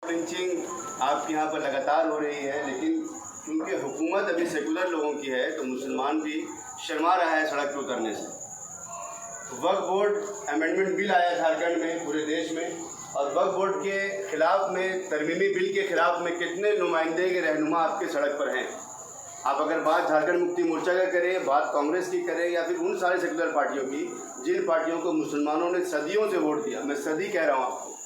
Lynching आपके यहाँ पर लगातार हो रही है, लेकिन क्योंकि हुकूमत अभी सेकुलर लोगों की है तो मुसलमान भी शर्मा रहा है सड़क पर उतरने से। वक्फ बोर्ड अमेंडमेंट बिल आया झारखंड में, पूरे देश में, और वक्फ बोर्ड के ख़िलाफ़ में, तरमीमी बिल के ख़िलाफ़ में कितने नुमाइंदे के रहनुमा आपके सड़क पर हैं। आप अगर बात झारखंड मुक्ति मोर्चा का करें, बात कांग्रेस की करें, या फिर उन सारे सेकुलर पार्टियों की जिन पार्टियों को मुसलमानों ने सदियों से वोट दिया, मैं सदी कह रहा हूँ आपको,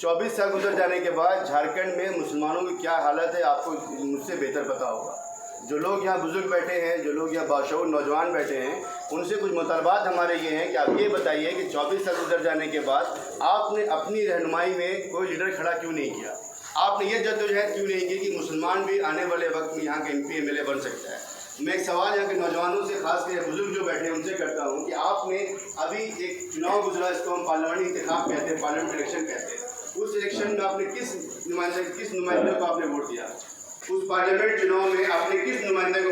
24 साल गुजर जाने के बाद झारखंड में मुसलमानों की क्या हालत है आपको मुझसे बेहतर पता होगा। जो लोग यहाँ बुजुर्ग बैठे हैं, जो लोग यहाँ बाशऊर नौजवान बैठे हैं, उनसे कुछ मुतालबात हमारे ये हैं कि आप ये बताइए कि 24 साल गुजर जाने के बाद आपने अपनी रहनुमाई में कोई लीडर खड़ा क्यों नहीं किया। आपने ये जद्दोजहद क्यों नहीं की कि मुसलमान भी आने वाले वक्त में यहाँ के MP MLA बन सकता है। मैं एक सवाल यहाँ के नौजवानों से, खासकर बुजुर्ग जो बैठे हैं उनसे करता हूँ कि आपने अभी एक चुनाव गुजरा, इसको हम पार्लियामेंट इंतखाब कहते हैं, पार्लियामेंट इलेक्शन कहते हैं। उस इलेक्शन में आपने किस नुमाइंदे को आपने वोट दिया? उस पार्लियामेंट चुनाव में आपने किस नुमाइंदे को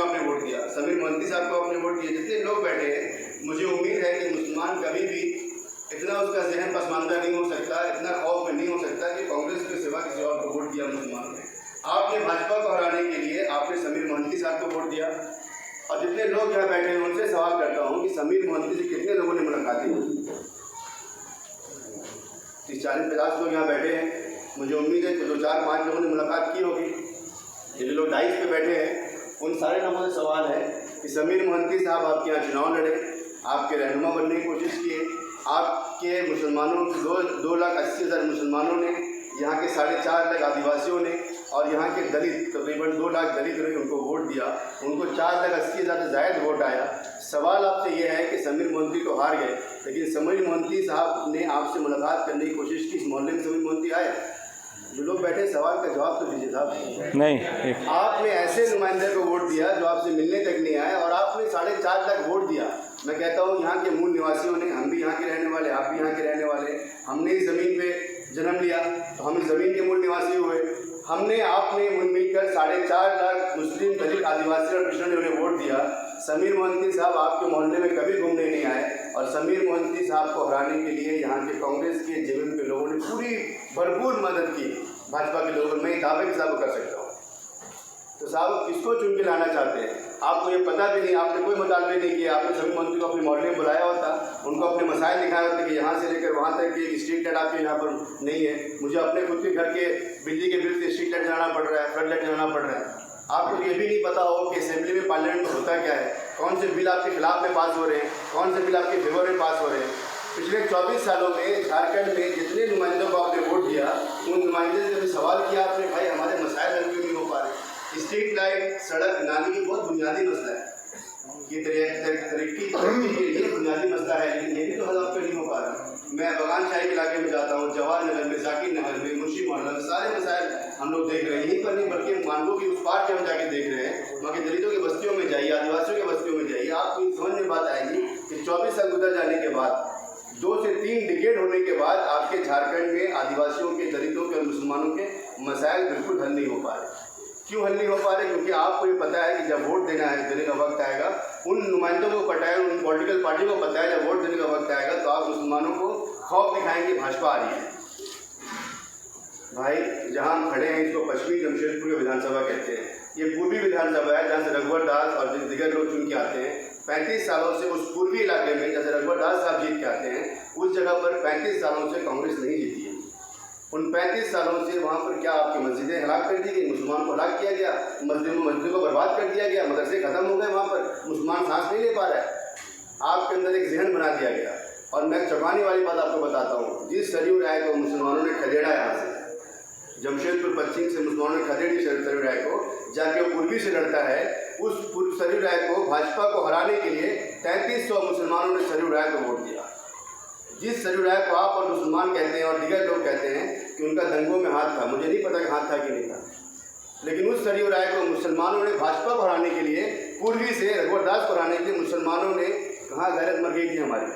आपने वोट दिया? समीर मोहंती साहब को आपने वोट दिया। जितने लोग बैठे हैं, मुझे उम्मीद है कि मुसलमान कभी भी इतना उसका जहन पसमानदा नहीं हो सकता, इतना खौफ में नहीं हो सकता कि कांग्रेस के सिवा किसी और को वोट दिया मुसलमानों ने। आपने भाजपा को हराने के लिए आपने समीर मोहंती साहब को वोट दिया। और जितने लोग यहाँ बैठे हैं उनसे सवाल करता हूँ कि समीर मोहंती से कितने लोगों ने मुलाकात की? 40-50 लोग यहाँ बैठे हैं, मुझे उम्मीद है कि 2-4-5 लोगों ने मुलाकात की होगी। ये जो लोग डाइस पे बैठे हैं उन सारे लोगों से सवाल है कि समीर मोहंती साहब आपके यहाँ चुनाव लड़े, आपके रहनुमा बनने की कोशिश किए, आपके मुसलमानों 2,80,000 मुसलमानों ने, यहाँ के 4.5 लाख आदिवासियों ने और यहाँ के दलित, तकरीबन 2 लाख दलित ने उनको वोट दिया, उनको 4,80,000 से ज़ायद वोट आया। सवाल आपसे ये है कि समीर मोहंती तो हार गए, लेकिन समीर मोहंती साहब ने आपसे मुलाकात करने की कोशिश की, इस मोहल्ले में समीर मोहंती आए? जो लोग बैठे सवाल का जवाब तो दीजिए साहब। नहीं, आपने ऐसे नुमाइंदे को वोट दिया जो आपसे मिलने तक नहीं आए, और आपने 4.5 लाख वोट दिया। मैं कहता हूँ यहाँ के मूल निवासियों ने, हम भी यहाँ के रहने वाले, आप भी यहाँ के रहने वाले, हमने इस ज़मीन पे जन्म लिया तो हम इस ज़मीन के मूल निवासी हुए। हमने आपने मिलकर 4.5 लाख मुस्लिम, दलित, आदिवासी और कृष्ण ने उन्हें वोट दिया। समीर मोहंती साहब आपके मोहल्ले में कभी घूमने नहीं आए, और समीर मोहंती साहब को हराने के लिए यहाँ के कांग्रेस के जेबीएम के लोगों ने पूरी भरपूर मदद की। भाजपा के लोगों, मैं दावे के साथ कर सकता हूँ। तो साहब किसको चुन के लाना चाहते हैं? आपको ये पता भी नहीं, आपने कोई मुतालबे नहीं किया। आपने समीर मोहंती को अपने मोहल्ले में बुलाया होता, उनको अपने मसाइल दिखाया होता कि यहाँ से लेकर वहाँ तक की स्ट्रीट लाइट आपके यहाँ पर नहीं है, मुझे अपने खुद के घर के बिजली के बिल से स्ट्रीट लाइट जाना पड़ रहा है, फ्लड लाइट जाना पड़ रहा है। आपको ये भी नहीं पता हो कि असेंबली में, पार्लियामेंट में होता क्या है, कौन से बिल आपके खिलाफ में पास हो रहे हैं, कौन से बिल आपके फेवर में पास हो रहे हैं। पिछले 24 सालों में झारखंड में जितने नुमाइंदों को आपने वोट दिया, उन नुमाइंदे से कभी सवाल किया आपने, भाई हमारे मसाइल हल क्यों नहीं हो पा रहे? स्ट्रीट लाइट, सड़क, नाली की बहुत बुनियादी मसला है, ये तरक्की के लिए बुनियादी मसला है, लेकिन ये भी तो हल आप पे नहीं हो पा रहा। मैं बगान शाही इलाके में जाता हूँ, जवाहर नगर में, जाकिर नगर में, मुंशी मोहल्ला में, सारे मसाइल हम लोग देख रहे हैं। यहीं पर नहीं बल्कि मानगो की उस पार के हम जाके देख रहे हैं। वहाँ के दलितों की बस्तियों में जाइए, आदिवासियों की बस्तियों में जाइए, आपको समझ में बात आएगी कि 24 साल गुजर जाने के बाद, 2 से 3 डिकेड होने के बाद आपके झारखंड में आदिवासियों के, दलितों के और मुसलमानों के मसाइल बिल्कुल हल नहीं हो पा रहे। क्यों हल नहीं हो पा रहे? क्योंकि आपको ये पता है कि जब वोट देना है, देने का वक्त आएगा, उन नुमाइंदों को पता है, उन पॉलिटिकल पार्टियों को पता है जब वोट देने का वक्त आएगा तो आप मुसलमानों को खौफ दिखाएंगे, भाजपा आ रही है। भाई जहाँ हम खड़े हैं इसको पश्चिमी जमशेदपुर विधानसभा कहते हैं। ये पूर्वी विधानसभा है जहाँ से रघुवर दास और दिगर लोग चुन के आते हैं। 35 सालों से उस पूर्वी इलाके में जैसे रघुवर दास साहब जीत के आते हैं, उस जगह पर 35 सालों से कांग्रेस नहीं जीती है। उन 35 सालों से वहाँ पर क्या आपकी मस्जिदें हलाक कर दी गई, मुसलमान को हलाक किया गया, मस्जिदों को बर्बाद कर दिया गया, मदरसे खत्म हो गए, वहाँ पर मुसलमान सांस नहीं ले पा रहा है। आपके अंदर एक जहन बना दिया गया। और मैं चौंकाने वाली बात आपको बताता हूँ, जिस सरयू राय को मुसलमानों ने खदेड़ा यहाँ से, जमशेदपुर पश्चिम से मुसलमानों ने खदेड़ी सरयू राय को, जाके वो पूर्वी से लड़ता है, उस सरयू राय को, भाजपा को हराने के लिए 3300 मुसलमानों ने सरयू राय को वोट दिया। जिस सरयू राय को आप और मुसलमान कहते हैं और दिगर लोग कहते हैं कि उनका दंगों में हाथ था, मुझे नहीं पता कि हाथ था कि नहीं था, लेकिन उस सरयू राय को मुसलमानों ने भाजपा को हराने के लिए, पूर्वी से रघुवर दास को हराने के लिए मुसलमानों ने कहाँ गैरत मर गई थी हमारी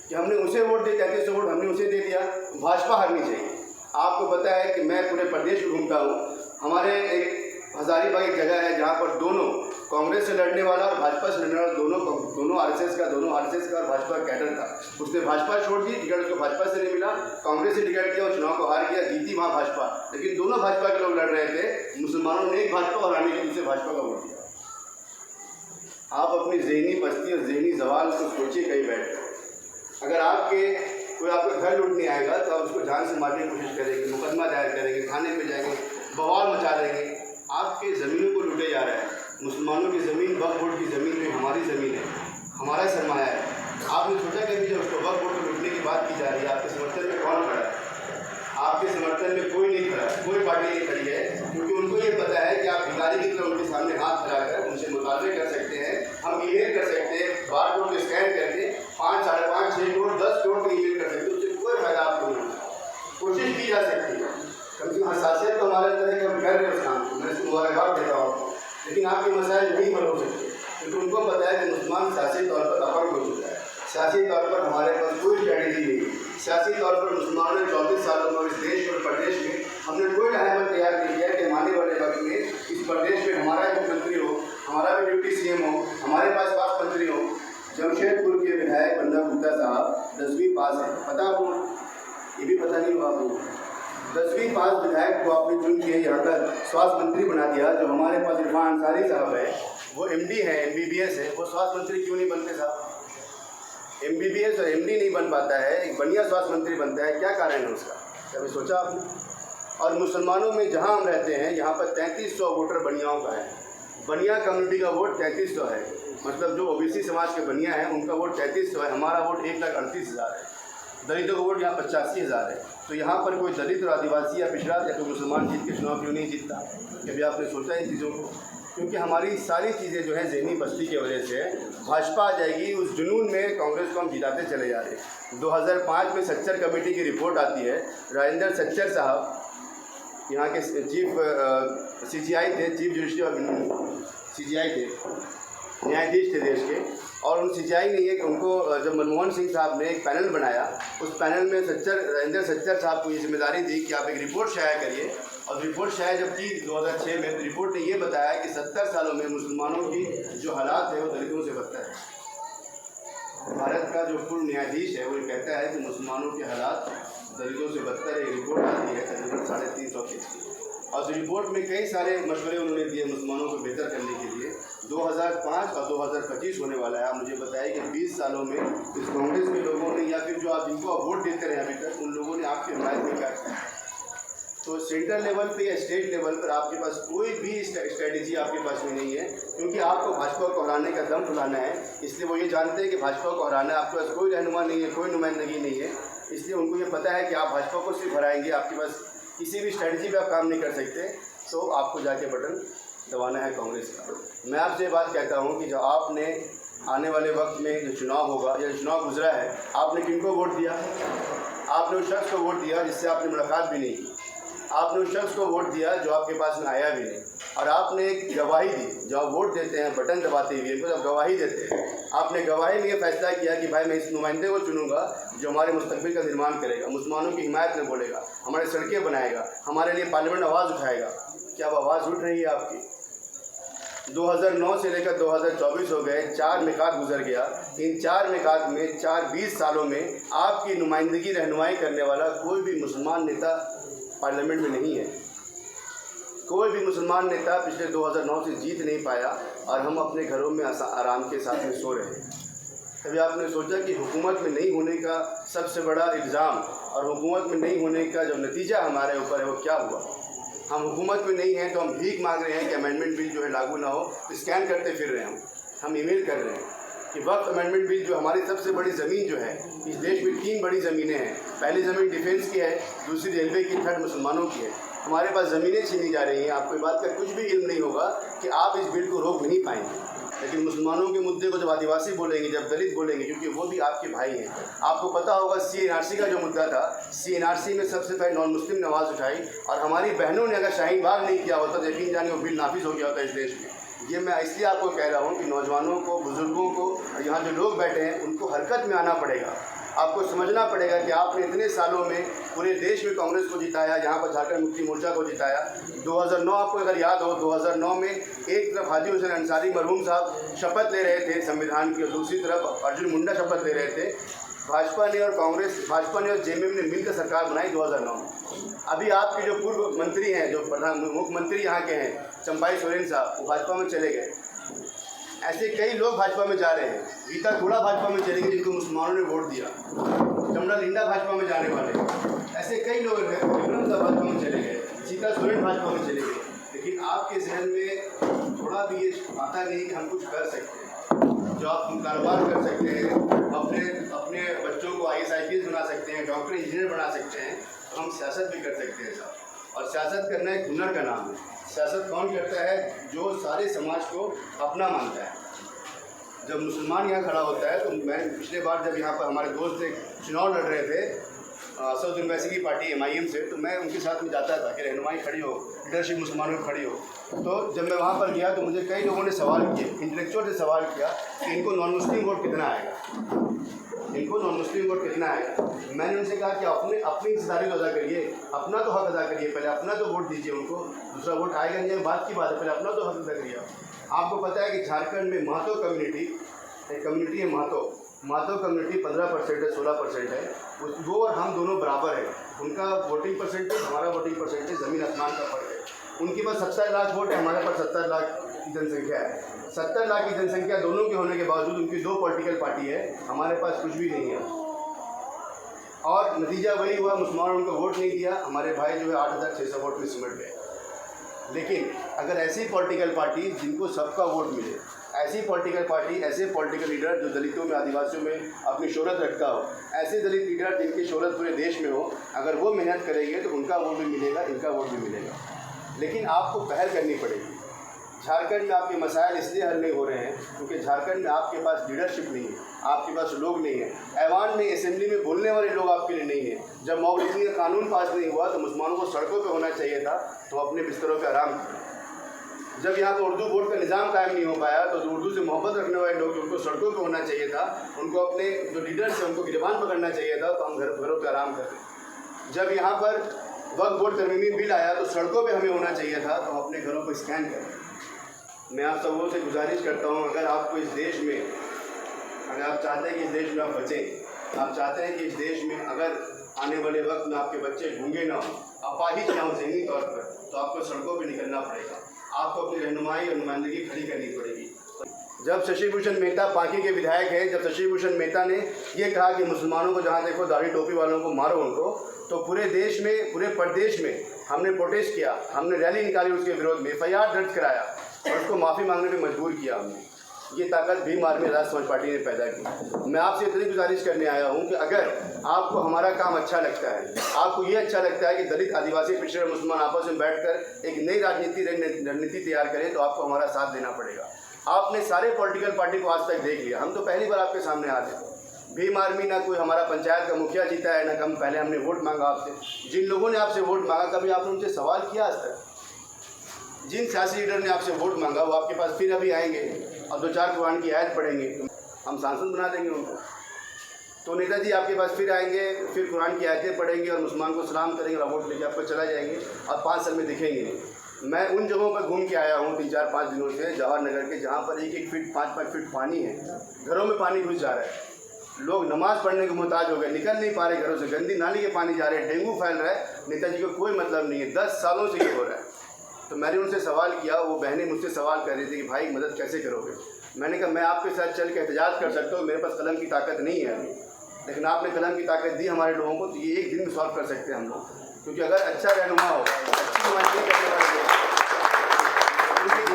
कि हमने उसे वोट दिया, 3300 वोट हमने उसे दे दिया, भाजपा हारनी चाहिए। आपको पता है कि मैं पूरे प्रदेश में घूमता हूँ, हमारे एक हजारीबाग एक जगह है जहाँ पर दोनों कांग्रेस से लड़ने वाला और भाजपा से लड़ने वाला दोनों आरएसएस का और भाजपा का कैडर था। उसने भाजपा छोड़ दी, टिकट उसको भाजपा से नहीं मिला, कांग्रेस से टिकट दिया और चुनाव को हार गया, जीत थी वहाँ भाजपा, लेकिन दोनों भाजपा के लोग लड़ रहे थे। मुसलमानों ने एक भाजपा को हराने के लिए दूसरे भाजपा का वोट दिया। आप अपनी ज़हनी बस्ती और ज़हनी सवाल को सोचिए कहीं बैठ कर। अगर कोई आपका घर लूटने आएगा तो आप उसको जान से मारने की कोशिश करेंगे, मुकदमा दायर करेंगे, थाने पे जाएंगे, बवाल मचा देंगे। आपके ज़मीनों को लूटे जा रहा है। मुसलमानों की ज़मीन वक्फ बोर्ड की ज़मीन में हमारी ज़मीन है, हमारा सरमाया है। आपने सोचा कभी जब उसको वक्फ बोर्ड को लूटने की बात की जा रही है, आपके समर्थन में कौन खड़ा है? आपके समर्थन में कोई नहीं खड़ा, कोई पार्टी नहीं खड़ी है, क्योंकि उनको ये पता है कि आप भिखारी की तरह उनके सामने हाथ फैलाकर उनसे मुतालबे कर सकते हैं। हम ईमेल कर सकते हैं, बार कोड को स्कैन करके 5, 5.5, 6 करोड़ 10 करोड़ का ईमेल कर सकते हैं, उससे कोई फायदा आपको नहीं होगा। कोशिश की जा सकती है, कम से कम हसासियत तो हमारे अंदर है कि हम कर रहे हैं उस काम को, मैं इसको मुबारकबाद देता हूँ। लेकिन आपके मसाइल नहीं हल हो सकते, क्योंकि उनको पता है कि मुसलमान सियासी तौर पर अपंग हो चुका है। सियासी तौर पर हमारे पास कोई स्ट्रैटेजी नहीं है। सियासी तौर पर मुसलमानों ने 24 सालों में इस देश और प्रदेश में हमने कोई रहमत तैयार नहीं किया कि आने वाले वक्त में इस प्रदेश में हमारा मुख्यमंत्री हो, हमारा भी डिप्टी CM हो, हमारे पास स्वास्थ्य मंत्री हो। जमशेदपुर के विधायक बंदा गुप्ता साहब 10वीं पास है, पता आपको? ये भी पता नहीं होगा आपको। 10वीं पास विधायक को आपने चुन के यहाँ का स्वास्थ्य मंत्री बना दिया। जो हमारे पास इरफान अंसारी साहब है, वो MD है, MBBS है, वो स्वास्थ्य मंत्री क्यों नहीं बनते साहब? MBBS और MD नहीं बन पाता है, एक बढ़िया स्वास्थ्य मंत्री बनता है, क्या कारण है उसका? कभी सोचा आपने? और मुसलमानों में जहाँ हम रहते हैं, यहाँ पर 3300 वोटर बनियाओं का है। बनिया कम्युनिटी का वोट 3300 है, मतलब जो OBC समाज के बनिया हैं उनका वोट 3300 है। हमारा वोट 1,38,000 है। दलितों का वोट यहाँ 85,000 है। तो यहाँ पर कोई दलित और आदिवासी या पिछड़ा या कोई मुसलमान जीत के चुनाव क्यों नहीं जीतता? कभी आपने सोचा इन चीज़ों को? क्योंकि हमारी सारी चीज़ें जो है ज़हनी बस्ती की वजह से भाजपा आ जाएगी, उस जुनून में कांग्रेस को हम जिताते चले जा रहे हैं। 2005 में सच्चर कमेटी की रिपोर्ट आती है। राजेंद्र सच्चर साहब यहाँ के चीफ CGI थे, चीफ जुडिशल CGI थे, न्यायाधीश थे देश के। और उन CGI ने ये कि उनको जब मनमोहन सिंह साहब ने एक पैनल बनाया, उस पैनल में राजेंद्र सच्चर साहब को ये जिम्मेदारी दी कि आप एक रिपोर्ट शाया करिए। और रिपोर्ट शाया जब की 2006 में, तो रिपोर्ट ने ये बताया कि 70 सालों में मुसलमानों की जो हालात है वो दलितों से बदतर है। भारत का जो पूर्व न्यायाधीश है वो कहता है कि मुसलमानों के हालात दलितों से बदतर है। रिपोर्ट आती है तकरीबन 350 पेज की, और उस रिपोर्ट में कई सारे मशवरे उन्होंने दिए मुसलमानों को बेहतर करने के लिए। 2005 और 2025 होने वाला है। आप मुझे बताइए कि 20 सालों में इस कांग्रेस के लोगों ने या फिर जो आप जिनको वोट देते रहे अभी तक, उन लोगों ने आपकी हिमायत में क्या किया? तो सेंट्रल लेवल पे या स्टेट लेवल पर आपके पास कोई भी स्ट्रैटेजी आपके पास में नहीं है, क्योंकि आपको भाजपा को हराने का दम फुलाना है। इसलिए वो ये जानते हैं कि भाजपा को हराना है, आपके पास कोई रहनुमा नहीं है, कोई नुमाइंदगी नहीं है। इसलिए उनको ये पता है कि आप भाजपा को सिर्फ हराएंगे, आपके पास किसी भी स्ट्रैटेजी पे आप काम नहीं कर सकते, तो आपको जाके बटन दबाना है कांग्रेस का। मैं आपसे ये बात कहता हूँ कि जो आपने आने वाले वक्त में जो चुनाव होगा या चुनाव गुजरा है, आपने किनको वोट दिया? आपने उस शख्स को वोट दिया जिससे आपने मुलाकात भी नहीं की। आपने उस शख्स को वोट दिया जो आपके पास में आया भी नहीं। और आपने एक गवाही दी, जो आप वोट देते हैं बटन दबाते हुए, तो जब गवाही देते हैं, आपने गवाही में ये फैसला किया कि भाई मैं इस नुमाइंदे को चुनूंगा जो हमारे मुस्तकबिल का निर्माण करेगा, मुसलमानों की हिमायत में बोलेगा, हमारे सड़कें बनाएगा, हमारे लिए पार्लियामेंट आवाज़ उठाएगा। क्या अब आवाज़ उठ रही है आपकी? 2009 से लेकर 2024 हो गए, 4 मिकात गुजर गया। इन 4 मिकात में 20 सालों में आपकी नुमाइंदगी रहनुमाई करने वाला कोई भी मुसलमान नेता पार्लियामेंट में नहीं है। कोई भी मुसलमान नेता पिछले 2009 से जीत नहीं पाया, और हम अपने घरों में आराम के साथ में सो रहे हैं। कभी आपने सोचा कि हुकूमत में नहीं होने का सबसे बड़ा इल्ज़ाम और हुकूमत में नहीं होने का जो नतीजा हमारे ऊपर है वो क्या हुआ? हम हुकूमत में नहीं हैं तो हम भीख मांग रहे हैं कि अमेंडमेंट बिल जो है लागू ना हो, तो स्कैन करते फिर रहे हैं। हम ईमेल कर रहे हैं कि वक्त अमेंडमेंट बिल जो हमारी सबसे बड़ी ज़मीन जो है, इस देश में 3 बड़ी ज़मीनें हैं। पहली ज़मीन डिफेंस की है, दूसरी रेलवे की, थर्ड मुसलमानों की है। हमारे पास ज़मीनें छीनी जा रही हैं। आपको बात का कुछ भी इल्म नहीं होगा कि आप इस बिल को रोक नहीं पाएंगे। लेकिन मुसलमानों के मुद्दे को जब आदिवासी बोलेंगे, जब दलित बोलेंगे, क्योंकि वो भी आपके भाई हैं। आपको पता होगा CNRC का जो मुद्दा था, CNRC में सबसे पहले नॉन मुस्लिम ने आवाज़ उठाई, और हमारी बहनों ने अगर शाहीन बाग नहीं किया होता तो यकीन जानिए वो बिल नाफिज हो गया होता इस देश में। ये मैं इसलिए आपको कह रहा हूँ कि नौजवानों को, बुज़ुर्गों को, यहाँ जो लोग बैठे हैं उनको हरकत में आना पड़ेगा। आपको समझना पड़ेगा कि आपने इतने सालों में पूरे देश में कांग्रेस को जिताया, यहाँ पर झारखंड मुक्ति मोर्चा को जिताया। 2009 आपको अगर याद हो, 2009 में एक तरफ हाजी हुसैन अंसारी मरहूम साहब शपथ ले रहे थे संविधान की, और दूसरी तरफ अर्जुन मुंडा शपथ ले रहे थे। भाजपा ने और JMM ने मिलकर सरकार बनाई 2009 में। अभी आपके जो पूर्व मंत्री हैं, जो प्रधान मुख्यमंत्री यहाँ के हैं चंपाई सोरेन साहब, वो भाजपा में चले गए। ऐसे कई लोग भाजपा में जा रहे हैं। गीता थोड़ा भाजपा में चले गए जिनको मुसलमानों ने वोट दिया। चमड़ा लिंडा भाजपा में जाने वाले ऐसे कई लोग हैं। भाजपा में चले गए, सीता सोरेन भाजपा में चले गए। लेकिन आपके जहन में थोड़ा भी ये आता नहीं कि हम कुछ कर सकते हैं, जो आप कारोबार कर सकते हैं, अपने बच्चों को IAS बना सकते हैं, डॉक्टर इंजीनियर बना सकते हैं, तो हम सियासत भी कर सकते हैं साहब। और सियासत करना एक हुनर का नाम है। सियासत कौन करता है? जो सारे समाज को अपना मानता है। जब मुसलमान यहाँ खड़ा होता है, तो मैं पिछले बार जब यहाँ पर हमारे दोस्त एक चुनाव लड़ रहे थे असदुद्दीन ओवैसी की पार्टी MIM से, तो मैं उनके साथ में जाता था कि रहनुमाई खड़ी हो, लीडरशिप मुसलमानों की खड़ी हो। तो जब मैं वहाँ पर गया तो मुझे कई लोगों ने सवाल किए, इंटेलेक्चुअल से सवाल किया कि इनको नॉन मुस्लिम वोट कितना आएगा, इनको नॉन मुस्लिम वोट कितना आएगा। मैंने उनसे कहा कि अपनी हिस्सेदारी तो अदा करिए, अपना तो हक अदा करिए, पहले अपना तो वोट दीजिए उनको, दूसरा वोट आएगा नहीं बात की बात है, पहले अपना तो हक अदा करिए। आपको पता है कि झारखंड में महतो कम्युनिटी, एक कम्युनिटी है महतो कम्युनिटी 15% है, 16% है। वो और हम दोनों बराबर हैं। उनका वोटिंग परसेंटेज, हमारा वोटिंग परसेंटेज ज़मीन आसमान का फर्क है। उनके पास 70 लाख वोट है, हमारे पास 70 लाख की जनसंख्या है। 70 लाख की जनसंख्या दोनों के होने के बावजूद उनकी 2 पॉलिटिकल पार्टी है, हमारे पास कुछ भी नहीं है। और नतीजा वही हुआ, मुसलमानों ने उनको वोट नहीं दिया, हमारे भाई जो है 8600 वोट में सिमट गए। लेकिन अगर ऐसी पॉलिटिकल पार्टी जिनको सबका वोट मिले, ऐसी पॉलिटिकल पार्टी, ऐसे पॉलिटिकल लीडर जो दलितों में, आदिवासियों में अपनी शोहरत रखता हो, ऐसे दलित लीडर जिनकी शोहरत पूरे देश में हो, अगर वो मेहनत करेंगे तो उनका वोट भी मिलेगा, इनका वोट भी मिलेगा। लेकिन आपको पहल करनी पड़ेगी। झारखंड में आपके मसाइल इसलिए हल नहीं हो रहे हैं क्योंकि झारखंड में आपके पास लीडरशिप नहीं है, आपके पास लोग नहीं है, ऐवान में, असेंबली में बोलने वाले लोग आपके लिए नहीं है। जब मॉब लिंचिंग का कानून पास नहीं हुआ तो मुसलमानों को सड़कों पर होना चाहिए था, तो अपने बिस्तरों पर आराम करें। जब यहाँ पर उर्दू बोर्ड का निज़ाम कायम नहीं हो पाया तो उर्दू से मोहब्बत रखने वाले लोग, उनको सड़कों पर होना चाहिए था, उनको अपने जो लीडर्स हैं उनको गिरबान पकड़ना चाहिए था, तो हम घरों पर आराम करें। जब यहाँ पर वक्फ बोर्ड तरमीमी बिल आया तो सड़कों पे हमें होना चाहिए था, तो हम अपने घरों को स्कैन करें। मैं आप सबों से गुजारिश करता हूँ, अगर आपको इस देश में, अगर आप चाहते हैं कि इस देश में आप बचें, आप चाहते हैं कि इस देश में अगर आने वाले वक्त में आपके बच्चे गूंगे ना हो, अपाहिज ना हो ज़हनी तौर पर, तो आपको सड़कों पर निकलना पड़ेगा, आपको अपनी रहनुमाई और नुमाइंदगी खड़ी करनी पड़ेगी। जब शशि भूषण मेहता पांकी के विधायक हैं, जब शशि भूषण मेहता ने ये कहा कि मुसलमानों को जहाँ देखो दाढ़ी टोपी वालों को मारो उनको, तो पूरे देश में, पूरे प्रदेश में हमने प्रोटेस्ट किया, हमने रैली निकाली उसके विरोध में, FIR दर्ज कराया और उसको माफ़ी मांगने पर मजबूर किया हमने। ये ताकत भीम आर्मी आज़ाद समाज पार्टी ने पैदा की। मैं आपसे इतनी गुजारिश करने आया हूँ कि अगर आपको हमारा काम अच्छा लगता है, आपको ये अच्छा लगता है कि दलित, आदिवासी, पिछड़े, मुसलमान आपस में बैठकर एक नई रणनीति तैयार करें, तो आपको हमारा साथ देना पड़ेगा। आपने सारे पॉलिटिकल पार्टी को आज तक देख लिया, हम तो पहली बार आपके सामने आते हैं। भीम आर्मी ना कोई हमारा पंचायत का मुखिया जीता है, ना कम पहले हमने वोट मांगा आपसे। जिन लोगों ने आपसे वोट मांगा, कभी आपने उनसे सवाल किया आज तक? जिन सियासी लीडर ने आपसे वोट मांगा वो आपके पास फिर अभी आएंगे और 2-4 कुरान की आयत पढ़ेंगे, हम सांसद बना देंगे उनको। तो नेताजी आपके पास फिर आएंगे, फिर कुरान की आयतें पढ़ेंगे और मुसलमान को सलाम करेंगे और वोट लेके आपको चला जाएंगे और 5 साल में दिखेंगे नहीं। मैं उन जगहों पर घूम के आया हूँ 3-4-5 दिनों से जवाहर नगर के, जहाँ पर 1-1 फीट 5-5 फीट पानी है, घरों में पानी घुस जा रहा है, लोग नमाज़ पढ़ने को मुहताज हो गए, निकल नहीं पा रहे घरों से, गंदी नाली के पानी जा रहे हैं, डेंगू फैल रहा है। नेताजी को कोई मतलब नहीं है, 10 सालों से ये हो रहा है। तो मैंने उनसे सवाल किया, वो बहनें मुझसे सवाल कर रही थी कि भाई मदद कैसे करोगे। मैंने कहा मैं आपके साथ चल के एहतजाज कर सकता हूँ, मेरे पास कलम की ताकत नहीं है अभी, लेकिन आपने कलम की ताकत दी हमारे लोगों को, तो ये एक दिन में सॉल्व कर सकते हैं हम लोग। क्योंकि अगर अच्छा रहनुमा हो, अच्छी नुमाइंदगी करने वाले लोग,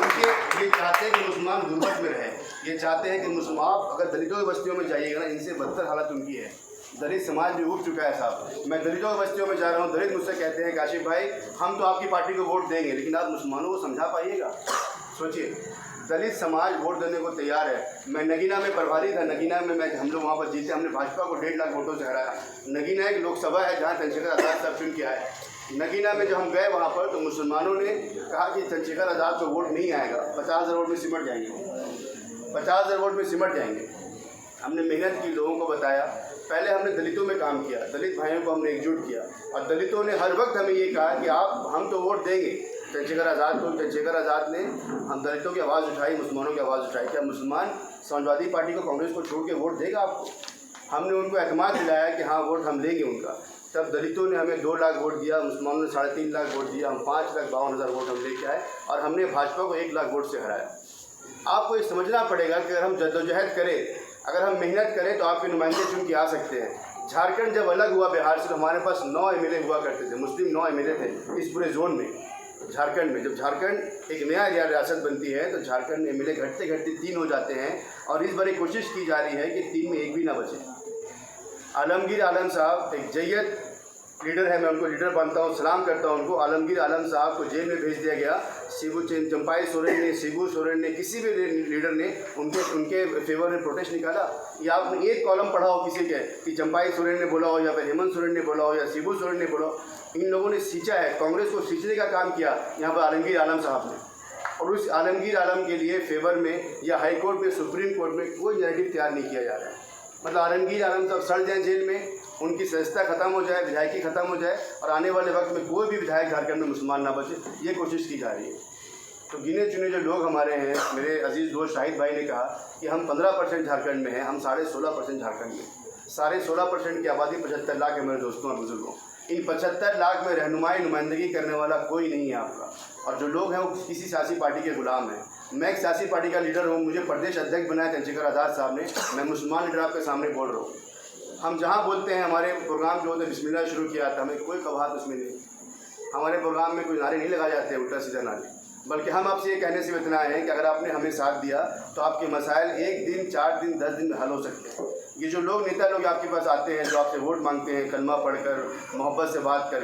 उनके ये चाहते हैं कि मुसलमान गुर्बत में रहे, ये चाहते हैं कि मुसलमान, अगर दलितों की बस्तियों में जाइएगा ना, इनसे बदतर हालत उनकी है। दलित समाज भी उठ चुका है साहब। मैं दलितों की बस्तियों में जा रहा हूँ, दलित मुझसे कहते हैं काशिफ भाई हम तो आपकी पार्टी को वोट देंगे, लेकिन आप मुसलमानों को समझा पाइएगा। सोचिए, दलित समाज वोट देने को तैयार है। मैं नगीना में प्रभारी था, नगीना में हम लोग वहाँ पर जीते, हमने भाजपा को 1.5 लाख वोटों से हराया। नगीना एक लोकसभा है जहाँ चंद्रशेखर आज़ाद साहब चुन के आए। नगीना में जब हम गए वहाँ पर, तो मुसलमानों ने कहा कि चंद्रशेखर आज़ाद को वोट नहीं आएगा, 50,000 वोट में सिमट जाएंगे, 50,000 वोट में सिमट जाएंगे। हमने मेहनत की, लोगों को बताया। पहले हमने दलितों में काम किया, दलित भाइयों को हमने एकजुट किया, और दलितों ने हर वक्त हमें ये कहा कि हम तो वोट देंगे चंद्रशेखर आज़ाद को। चंद्रशेखर आज़ाद ने हम दलितों की आवाज़ उठाई, मुसलमानों की आवाज़ उठाई। क्या मुसलमान समाजवादी पार्टी को, कांग्रेस को छोड़ के वोट देगा आपको? हमने उनको एतमाद दिलाया कि हाँ वोट हम लेंगे उनका। तब दलितों ने हमें 2 लाख वोट दिया, मुसलमानों ने 3.5 लाख वोट दिया, हम 5,52,000 वोट हम लेके आए और हमने भाजपा को 1 लाख वोट से हराया। आपको ये समझना पड़ेगा कि अगर हम जद्दोजहद करें, अगर हम मेहनत करें तो आपके नुमाइंदे चुन के आ सकते हैं। झारखंड जब अलग हुआ बिहार से तो हमारे पास 9 एमएलए हुआ करते थे, मुस्लिम 9 एमएलए थे इस पूरे जोन में। झारखंड में जब झारखंड एक नया रियासत बनती है तो झारखंड में एमएलए घटते घटते 3 हो जाते हैं और इस बार एक कोशिश की जा रही है कि 3 में एक भी ना बचे। आलमगीर आलम साहब एक जय्यद लीडर है, मैं उनको लीडर मानता हूँ, सलाम करता हूँ उनको। आलमगीर आलम साहब को जेल में भेज दिया गया। चंपाई सोरेन ने, शिबू सोरेन ने, किसी भी लीडर ने उनके फेवर में प्रोटेस्ट निकाला? या आपने एक कॉलम पढ़ा हो किसी के कि चंपाई सोरेन ने बोला हो या फिर हेमंत सोरेन ने बोला हो या शिबू सोरेन ने बोला हो? इन लोगों ने सींचा है, कांग्रेस को सींचने का काम किया यहाँ पर आलमगीर आलम साहब ने। और उस आलमगीर आलम के लिए फेवर में या हाई कोर्ट में, सुप्रीम कोर्ट में कोई नैरेटिव तैयार नहीं किया जा रहा है। मतलब आलमगीर आलम साहब सड़ जाए जेल में, उनकी सदस्यता खत्म हो जाए, विधायकी खत्म हो जाए और आने वाले वक्त में कोई भी विधायक झारखंड में मुसलमान ना बचे, ये कोशिश की जा रही है। तो गिने चुने जो लोग हमारे हैं, मेरे अजीज़ दोस्त शाहिद भाई ने कहा कि हम 15% झारखंड में हैं, हम 16.5% झारखंड में। 16.5% की आबादी 75 लाख है मेरे दोस्तों और बुजुर्गों। इन 75 लाख में नुमाइंदगी करने वाला कोई नहीं है आपका। और जो लोग हैं वो किसी सियासी पार्टी के गुलाम हैं। मैं एक सियासी पार्टी का लीडर हूँ, मुझे प्रदेश अध्यक्ष बनाया चंद्रशेखर आज़ाद साहब ने। मैं मुसलमान लीडर आपके सामने बोल रहा हूँ। हम जहाँ बोलते हैं, हमारे प्रोग्राम जो होते बिस्मिल्लाह शुरू किया था, हमें कोई कबाहत उसमें नहीं। हमारे प्रोग्राम में कोई नारे नहीं लगाए जाते उल्टा सीधा नारे, बल्कि हम आपसे ये कहने से इतना है कि अगर आपने हमें साथ दिया तो आपके मसाइल 1 दिन, 4 दिन, 10 दिन में हल हो सकते हैं। ये जो लोग नेता लोग आपके पास आते हैं, जो आपसे वोट मांगते हैं, कलमा पढ़कर, मोहब्बत से बात कर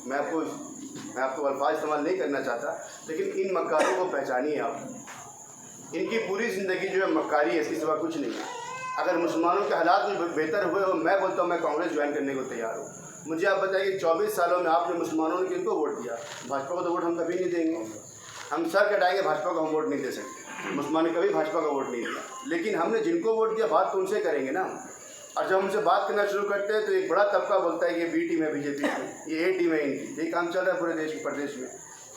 मैं आपको अल्फाज इस्तेमाल नहीं करना चाहता, लेकिन इन मक्कारों को पहचानिए आप। इनकी पूरी ज़िंदगी जो है मक्कारी है, इसके सिवा कुछ नहीं है। अगर मुसलमानों के हालात कुछ बेहतर हुए और मैं बोलता हूँ मैं कांग्रेस ज्वाइन करने को तैयार हूँ। मुझे आप बताइए 24 सालों में आपने मुसलमानों ने किनको वोट दिया? भाजपा को तो वोट हम कभी नहीं देंगे। हम सर कटाएंगे, भाजपा को हम वोट नहीं दे सकते। मुसलमान ने कभी भाजपा का वोट नहीं दिया, लेकिन हमने जिनको वोट दिया बात तो उनसे करेंगे ना। और जब हमसे बात करना शुरू करते हैं तो एक बड़ा तबका बोलता है ये बी टीम है बीजेपी की, ये ए टीम है इनकी। ये काम चल रहा है पूरे देश प्रदेश में।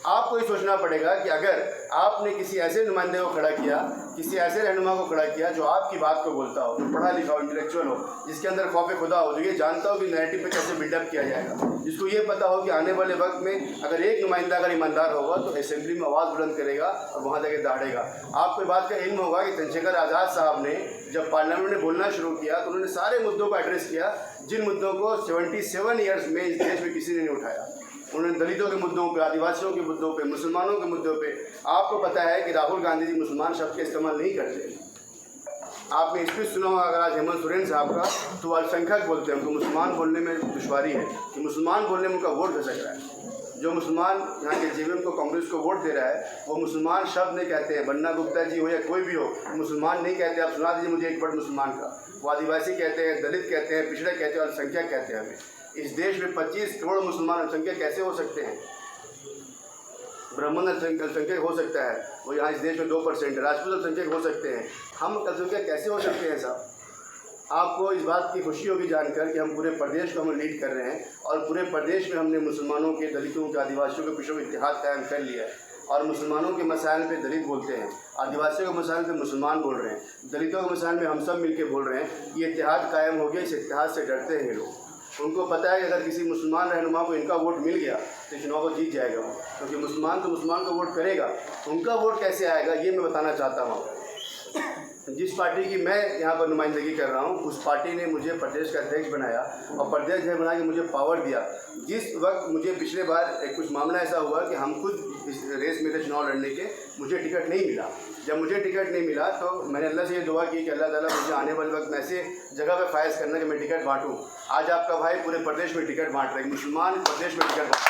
आपको ये सोचना पड़ेगा कि अगर आपने किसी ऐसे नुमाइंदे को खड़ा किया, किसी ऐसे रहनुमा को खड़ा किया जो आपकी बात को बोलता हो, जो पढ़ा लिखा हो, इंटेलेक्चुअल हो, जिसके अंदर खौफ खुदा हो, जो ये जानता हो कि नैरेटिव पे कैसे बिल्डअप किया जाएगा, जिसको ये पता हो कि आने वाले वक्त में अगर एक नुमाइंदा अगर ईमानदार होगा तो असेंबली में आवाज़ बुलंद करेगा और वहाँ जाके दहाड़ेगा। आपको बात का इल्म होगा कि चंद्रशेखर आज़ाद साहब ने जब पार्लियामेंट में बोलना शुरू किया तो उन्होंने सारे मुद्दों को एड्रेस किया, जिन मुद्दों को 77 ईयर्स में इस देश में किसी ने नहीं उठाया। उन्होंने दलितों के मुद्दों पे, आदिवासियों के मुद्दों पे, मुसलमानों के मुद्दों पे। आपको पता है कि राहुल गांधी जी मुसलमान शब्द का इस्तेमाल नहीं करते। आपने स्पीच सुना होगा अगर आज हेमंत सोरेन साहब का, तो अल्पसंख्यक बोलते हैं, उनको मुसलमान बोलने में दुश्वारी है कि मुसलमान बोलने में उनका वोट घसक रहा है। जो मुसलमान यहाँ के जीवन को कांग्रेस को वोट दे रहा है वो मुसलमान शब्द नहीं कहते हैं। बन्ना गुप्ता जी हो या कोई भी हो, मुसलमान नहीं कहते। आप सुना दीजिए मुझे एक वर्ड मुसलमान का। वो आदिवासी कहते हैं, दलित कहते हैं, पिछड़े कहते हैं, अल्पसंख्यक कहते हैं। हमें इस देश में 25 करोड़ मुसलमान अल्पसंख्यक कैसे हो सकते हैं? ब्राह्मण अल्पसंख्यक हो सकता है, वो यहाँ इस देश में 2% है। राजपूत अल्पसंख्यक हो सकते हैं, हम अल्पसंख्यक कैसे हो सकते हैं साहब? आपको इस बात की खुशी होगी जानकर कि हम पूरे प्रदेश को हम लीड कर रहे हैं और पूरे प्रदेश में हमने मुसलमानों के, दलितों के, आदिवासियों के पीछे इत्तेहाद कायम कर लिया है। और मुसलमानों के मसाइल पे दलित बोलते हैं, आदिवासियों के मसाइल पे मुसलमान बोल रहे हैं, दलितों के मसाइल में हम सब मिलके बोल रहे हैं। ये इत्तेहाद कायम हो गया, इस इत्तेहाद से डरते हैं लोग। उनको पता है कि अगर किसी मुसलमान रहनुमा को इनका वोट मिल गया तो चुनाव को जीत जाएगा वो, क्योंकि मुसलमान तो मुसलमान को वोट करेगा। उनका वोट कैसे आएगा ये मैं बताना चाहता हूँ। जिस पार्टी की मैं यहाँ पर नुमाइंदगी कर रहा हूँ उस पार्टी ने मुझे प्रदेश का अध्यक्ष बनाया और प्रदेश अध्यक्ष बना के मुझे पावर दिया। जिस वक्त मुझे पिछले बार कुछ मामला ऐसा हुआ कि हम खुद इस रेस में थे चुनाव लड़ने के, मुझे टिकट नहीं मिला। जब मुझे टिकट नहीं मिला तो मैंने अल्लाह से ये दुआ की कि अल्लाह ताला मुझे आने वाले वक्त में ऐसे जगह पर फायज करना कि मैं टिकट बांटूँ। आज आपका भाई पूरे प्रदेश में टिकट बांट रहे हैं, मुसलमान प्रदेश में टिकट बांट।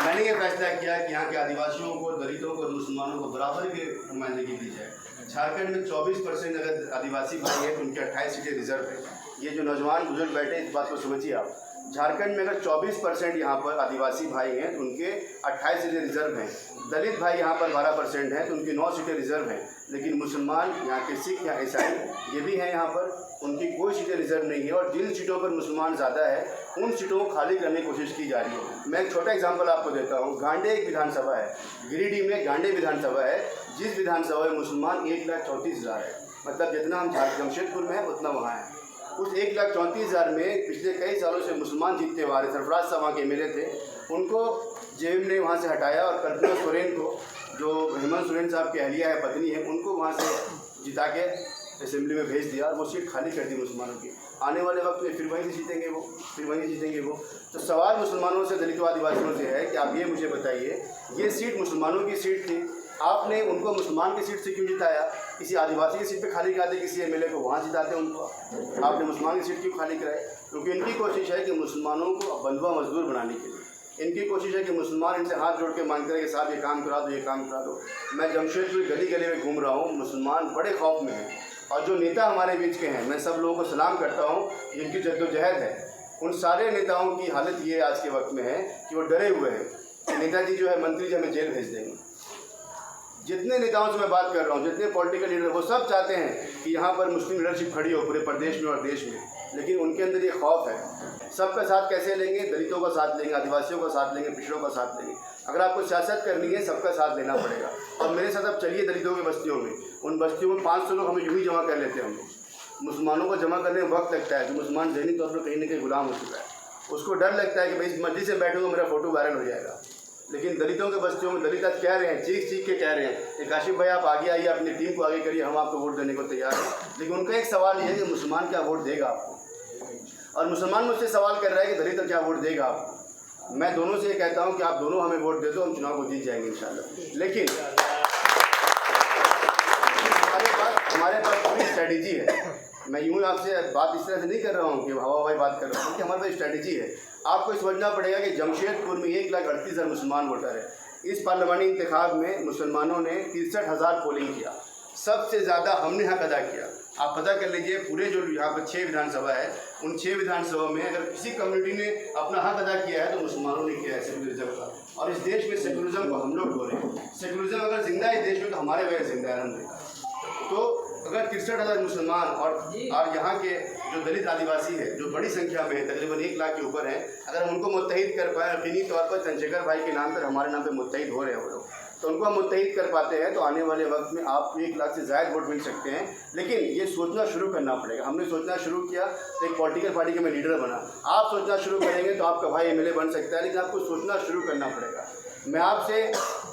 मैंने ये फैसला किया कि यहाँ के आदिवासियों को, दलितों को, मुसलमानों को बराबर की नुमाइंदगी दी जाए। झारखंड में 24% अगर आदिवासी भाई हैं तो उनके 28 सीटें रिजर्व है। ये जो नौजवान बुजुर्ग बैठे इस बात को समझिए आप। झारखंड में अगर 24% यहाँ पर आदिवासी भाई हैं तो उनके 28 सीटें रिजर्व हैं। दलित भाई यहाँ पर 12% हैं तो उनकी 9 सीटें रिजर्व हैं। लेकिन मुसलमान, यहाँ के सिख या ईसाई ये भी हैं यहाँ पर, उनकी कोई सीटें रिजर्व नहीं है। और जिन सीटों पर मुसलमान ज़्यादा है उन सीटों को खाली करने की कोशिश की जा रही है। मैं एक छोटा एग्जांपल आपको देता हूँ। गांडे एक विधानसभा है, गिरिडीह में गांडे विधानसभा है, जिस विधानसभा में मुसलमान 1,34,000 है। मतलब जितना हम जमशेदपुर में है उतना वहाँ है। उस 1,34,000 में पिछले कई सालों से मुसलमान जीतते हुए आ रहे, सरफराज साहब वहाँ के एमएलए थे, उनको जेएम ने वहाँ से हटाया और कल्पना सोरेन को, जो हेमंत सोरेन साहब की अहलिया है, पत्नी है, उनको वहाँ से जिता के असेंबली में भेज दिया और वो सीट खाली कर दी मुसलमानों की। आने वाले वक्त में फिर वहीं से जीतेंगे वो। तो सवाल मुसलमानों से, दलितों, आदिवासियों से है कि आप ये मुझे बताइए, ये सीट मुसलमानों की सीट थी, आपने उनको मुसलमान की सीट से क्यों जिताया? किसी आदिवासी की सीट पे खाली कराते, किसी एमएलए को वहाँ जिताते उनको, आपने मुसलमान की सीट क्यों खाली कराई? क्योंकि इनकी कोशिश है कि मुसलमानों को बंधुआ मजदूर बनाने के लिए इनकी कोशिश है कि मुसलमान इनसे हाथ जोड़ के मांगते रहे कि साहब ये काम करा दो, ये काम करा दो। मैं जमशेदपुर गली गली में घूम रहा हूँ, मुसलमान बड़े खौफ में हैं, और जो नेता हमारे बीच के हैं, मैं सब लोगों को सलाम करता हूँ, जिनकी जद्दोजहद है, उन सारे नेताओं की हालत ये आज के वक्त में है कि वो डरे हुए हैं कि नेताजी जो है, मंत्री जी हमें जेल भेज देंगे। जितने नेताओं से मैं बात कर रहा हूँ, जितने पॉलिटिकल लीडर, वो सब चाहते हैं कि यहाँ पर मुस्लिम लीडरशिप खड़ी हो पूरे प्रदेश में और देश में, लेकिन उनके अंदर ये खौफ है। सबका साथ कैसे लेंगे? दलितों का साथ लेंगे, आदिवासियों का साथ लेंगे, पिछड़ों का साथ लेंगे। अगर आपको सियासत करनी है, सबका साथ लेना पड़ेगा। और मेरे साथ अब चलिए दलितों की बस्तियों में, उन बस्तियों में 500 लोग हमें यूँ ही जमा कर लेते हैं। मुसलमानों को जमा करने में वक्त लगता है, जो मुसलमान ज़हनी तौर पर कहीं न कहीं गुलाम हो चुका है, उसको डर लगता है कि भाई इस मस्जिद से बैठूँगा मेरा फ़ोटो वायरल हो जाएगा। लेकिन दलितों के बस्तियों में दलित आज कह रहे हैं, चीख के कह रहे हैं कि काशिफ भाई आप आगे आइए, अपनी टीम को आगे करिए, हम आपको वोट देने को तैयार हैं। लेकिन उनका एक सवाल ये है कि मुसलमान क्या वोट देगा आपको, और मुसलमान मुझसे सवाल कर रहा है कि दलित क्या वोट देगा आपको। मैं दोनों से ये कहता हूँ कि आप दोनों हमें वोट दे दो, हम चुनाव को जीत जाएंगे इंशाल्लाह। लेकिन हमारे पास पूरी स्ट्रैटेजी है। मैं यूँ आपसे बात इस तरह से नहीं कर रहा हूँ कि हवा हवाई बात कर रहा हूँ, क्योंकि हमारे पास स्ट्रैटेजी है। आपको समझना पड़ेगा कि जमशेदपुर में 1,38,000 मुसलमान वोटर है। इस पार्लियामानी इंतखाब में मुसलमानों ने 63,000 पोलिंग किया, सबसे ज़्यादा हमने हक अदा किया। आप पता कर लीजिए, पूरे जो यहाँ पर 6 विधानसभा है, उन 6 विधानसभा में अगर किसी कम्युनिटी ने अपना हक अदा किया है तो मुसलमानों ने किया है सेकुलरिज्म का। और इस देश में सेकुलरिज्म को हम लोग ढो रहे हैं। सेकुलरिज्म अगर जिंदा है इस देश में तो हमारे वजह जिंदा है अलहम्दुलिल्लाह। तो अगर 63,000 मुसलमान और यहाँ के जो दलित आदिवासी है, जो बड़ी संख्या में है, तकरीबन 1 लाख के ऊपर है, अगर हम उनको मुत्तहिद कर पाए, यकीनी तौर पर चंद्रशेखर भाई के नाम पर हमारे नाम पे मुत्तहिद हो रहे हैं वो लोग, तो उनको हम मुत्तहिद कर पाते हैं तो आने वाले वक्त में आपको 1 लाख से ज़्यादा वोट मिल सकते हैं। लेकिन ये सोचना शुरू करना पड़ेगा। हमने सोचना शुरू किया तो एक पॉलिटिकल पार्टी का मैं लीडर बना। आप सोचना शुरू करेंगे तो आपका भाई एमएलए बन सकता है, लेकिन आपको सोचना शुरू करना पड़ेगा। मैं आपसे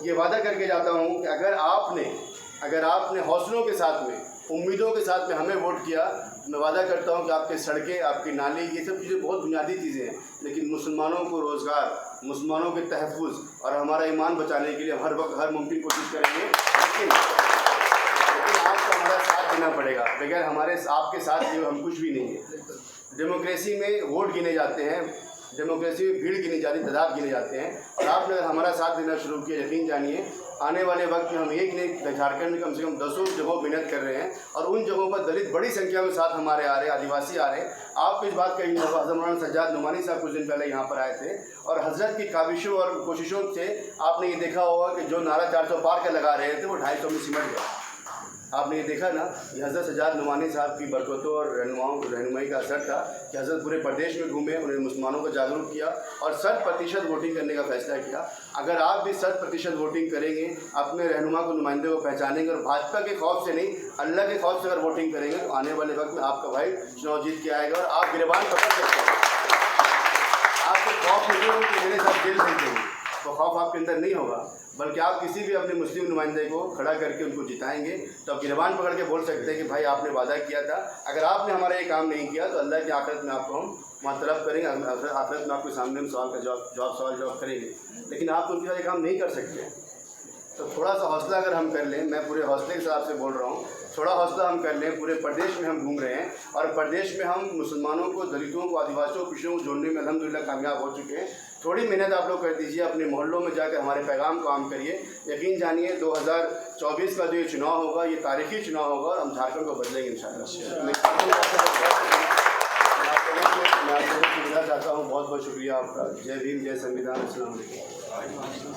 ये वादा करके जाता हूँ कि अगर आपने हौसलों के साथ में, उम्मीदों के साथ में हमें वोट किया, मैं वादा करता हूं कि आपके सड़कें, आपकी नाली, ये सब चीज़ें बहुत बुनियादी चीज़ें हैं, लेकिन मुसलमानों को रोज़गार, मुसलमानों के तहफ़्फ़ुज़ और हमारा ईमान बचाने के लिए हर वक्त हर मुमकिन कोशिश करेंगे। लेकिन आपको हमारा साथ देना पड़ेगा। बगैर आपके साथ जो हम कुछ भी नहीं है। डेमोक्रेसी में वोट गिने जाते हैं, डेमोक्रेसी में भीड़ गिनी जाती है, तादाद गिने जाते हैं, और आपने अगर हमारा साथ देना शुरू किया, यकीन जानिए आने वाले वक्त में हम एक नहीं, झारखंड में कम से कम 10 जगहों मेहनत कर रहे हैं, और उन जगहों पर दलित बड़ी संख्या में साथ हमारे आ रहे हैं, आदिवासी आ रहे हैं। आपको इस बात का इल्म होगा, हज़रत मौलाना सज्जाद नुमानी साहब कुछ दिन पहले यहाँ पर आए थे, और हज़रत की काविशों और कोशिशों से आपने ये देखा होगा कि जो नारा 400 पार का लगा रहे थे वो 250 में सिमट गया। आपने ये देखा ना, ये हज़रत सज्जाद नुमानी साहब की बरकतों और रहनुमाई का असर था कि हज़रत पूरे प्रदेश में घूमे, उन्होंने मुसलमानों को जागरूक किया और 100% वोटिंग करने का फैसला किया। अगर आप भी 100% वोटिंग करेंगे, अपने रहनुमा को, नुमाइंदे को पहचानेंगे और भाजपा के खौफ से नहीं, अल्लाह के खौफ से अगर वोटिंग करेंगे तो आने वाले वक्त में आपका भाई चुनाव जीत के आएगा और आप गिरबान पकड़ सकते हैं। आपको खौफ नहीं होगा कि मेरे साथ जेल भेज देंगे, तो खौफ आपके अंदर नहीं होगा, बल्कि आप किसी भी अपने मुस्लिम नुमाइंदे को खड़ा करके उनको जिताएंगे तो आप गिरबान पकड़ के बोल सकते हैं कि भाई आपने वादा किया था, अगर आपने हमारा ये काम नहीं किया तो अल्लाह की आखिरत में आपको हम वहाँ तलब करेंगे, आखिरत में आपके सामने हम सवाल का जवाब करेंगे। लेकिन आप तो उनके साथ ये काम नहीं कर सकते। तो थोड़ा सा हौसला अगर हम कर लें, मैं पूरे हौसले के साथ से बोल रहा हूँ, थोड़ा हौसला हम कर लें। पूरे प्रदेश में हम घूम रहे हैं और प्रदेश में हम मुसलमानों को, दलितों को, आदिवासियों, पिछड़ों को जोड़ने में अल्हम्दुलिल्लाह कामयाब हो चुके हैं। थोड़ी मेहनत आप लोग कर दीजिए, अपने मोहल्लों में जाकर हमारे पैगाम को आम करिए। यकीन जानिए 2024 का जो ये चुनाव होगा, ये तारीखी चुनाव होगा और हम झारखंड को बदलेंगे इंशाअल्लाह। मैं आपको सुविधा चाहता हूँ। बहुत बहुत शुक्रिया आपका। जय भीम, जय संविधान, अस्सलाम वालेकुम।